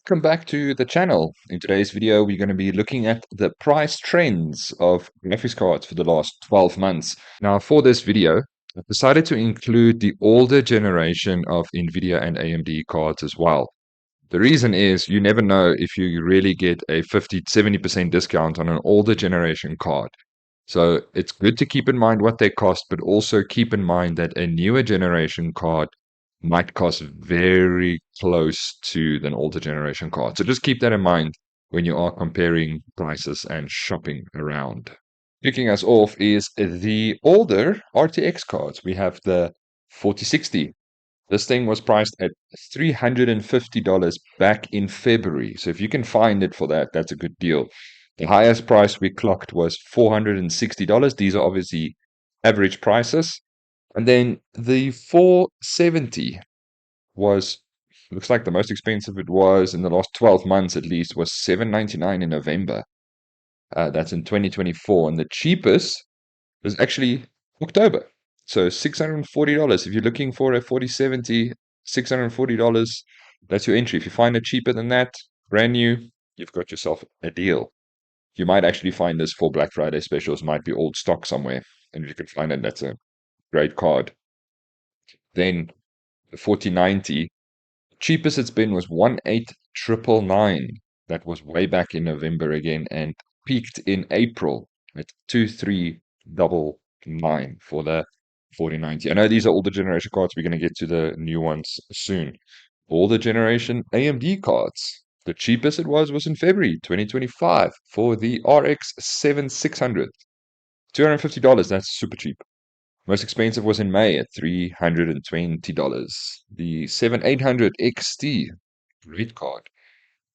Welcome back to the channel. In today's video, we're going to be looking at the price trends of graphics cards for the last 12 months. Now, for this video, I've decided to include the older generation of NVIDIA and AMD cards as well. The reason is you never know if you really get a 50-70% discount on an older generation card. So it's good to keep in mind what they cost, but also keep in mind that a newer generation card might cost very close to an older generation card. So just keep that in mind when you are comparing prices and shopping around. Kicking us off is the older RTX cards. We have the 4060. This thing was priced at $350 back in February. So if you can find it for that, that's a good deal. The highest price we clocked was $460. These are obviously average prices. And then the 470 was, looks like the most expensive it was in the last 12 months at least, was $799 in November. That's in 2024. And the cheapest was actually October. So $640. If you're looking for a 4070, $640, that's your entry. If you find it cheaper than that, brand new, you've got yourself a deal. You might actually find this for Black Friday specials, might be old stock somewhere. And if you can find it, that's a great card. Then the 4090, cheapest it's been was 18,999. That was way back in November again and peaked in April at 2399 for the 4090. I know these are older generation cards. We're going to get to the new ones soon. Older generation AMD cards. The cheapest it was in February 2025 for the RX 7600. $250. That's super cheap. Most expensive was in May at $320. The 7800 XT, great card.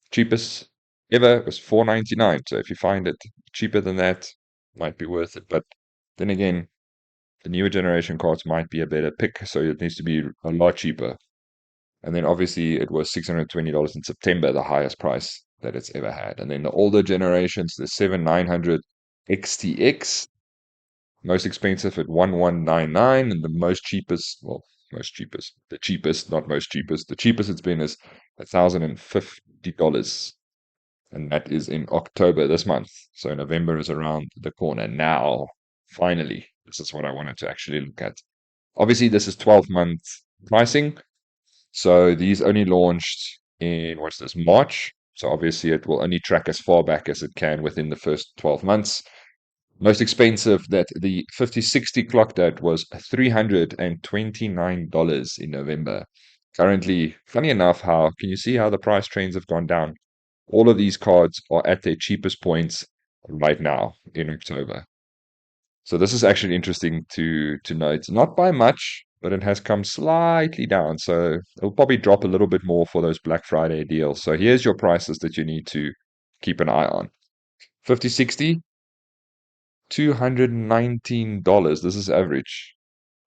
Cheapest ever was $499. So if you find it cheaper than that, might be worth it. But then again, the newer generation cards might be a better pick, so it needs to be a lot cheaper. And then obviously it was $620 in September, the highest price that it's ever had. And then the older generations, the 7900 XTX, most expensive at 1199, and the most cheapest, well, the cheapest, not most cheapest. The cheapest it's been is $1,050, and that is in October this month. So November is around the corner now. Finally, this is what I wanted to actually look at. Obviously, this is 12-month pricing. So these only launched in, what's this, March. So obviously it will only track as far back as it can within the first 12 months. Most expensive that the 5060 clocked at was $329 in November. Currently, funny enough, can you see how the price trends have gone down? All of these cards are at their cheapest points right now in October. So this is actually interesting to note. Not by much, but it has come slightly down. So it'll probably drop a little bit more for those Black Friday deals. So here's your prices that you need to keep an eye on. 5060, $219. This is average.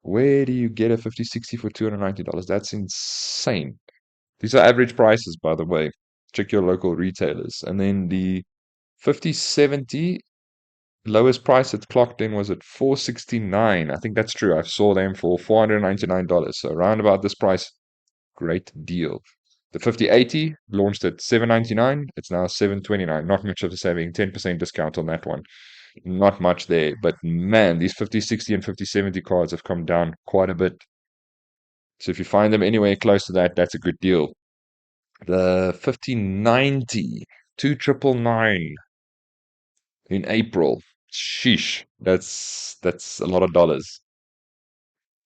Where do you get a 5060 for $290? That's insane. These are average prices, by the way. Check your local retailers. And then the 5070, lowest price it's clocked in was at $469. I think that's true. I saw them for $499. So around about this price, great deal. The 5080 launched at $799. It's now $729. Not much of a saving. 10% discount on that one. Not much there, but man, these 5060 and 5070 cards have come down quite a bit. So if you find them anywhere close to that, that's a good deal. The 5090, 2999 in April. Sheesh, that's a lot of dollars.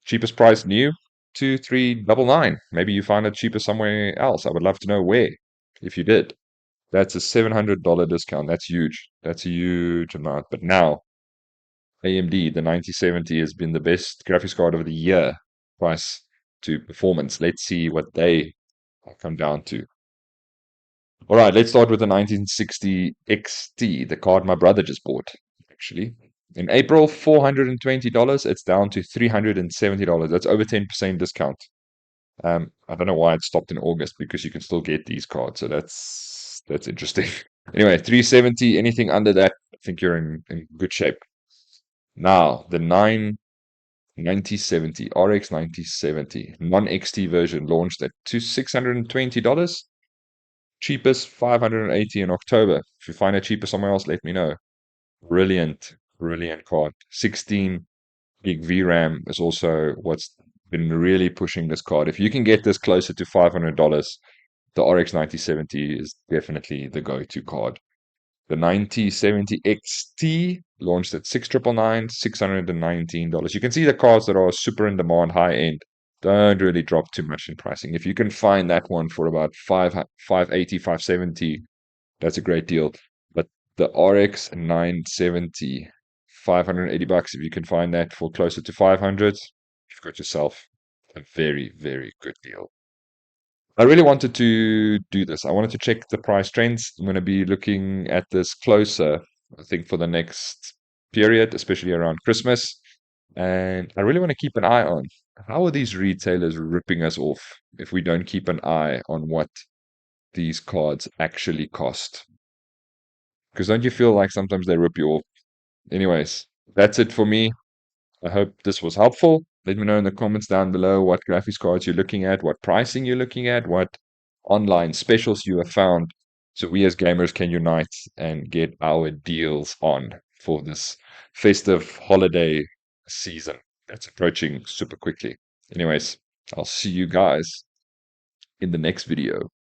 Cheapest price new, 2399. Maybe you find it cheaper somewhere else. I would love to know where, if you did. That's a $700 discount. That's huge. That's a huge amount. But now, AMD, the 9070 has been the best graphics card of the year, price to performance. Let's see what they come down to. All right, let's start with the 1960 XT, the card my brother just bought, actually. In April, $420. It's down to $370. That's over 10% discount. I don't know why it stopped in August, because you can still get these cards. So that's interesting. Anyway, 370, anything under that, I think you're in good shape. Now, the 9070, RX 9070, non-XT version launched at $620. Cheapest 580 in October. If you find it cheaper somewhere else, let me know. Brilliant, brilliant card. 16 gig VRAM is also what's been really pushing this card. If you can get this closer to $500, the RX 9070 is definitely the go-to card. The 9070 XT launched at $6,999, $619. You can see the cards that are super in demand, high end, don't really drop too much in pricing. If you can find that one for about 580, 570, that's a great deal. But the RX 970, $580, if you can find that for closer to 500, you've got yourself a very, very good deal. I really wanted to do this. I wanted to check the price trends. I'm going to be looking at this closer, I think, for the next period, especially around Christmas. And I really want to keep an eye on how are these retailers ripping us off if we don't keep an eye on what these cards actually cost. Because don't you feel like sometimes they rip you off? Anyways, that's it for me. I hope this was helpful. Let me know in the comments down below what graphics cards you're looking at, what pricing you're looking at, what online specials you have found, so we as gamers can unite and get our deals on for this festive holiday season that's approaching super quickly. Anyways, I'll see you guys in the next video.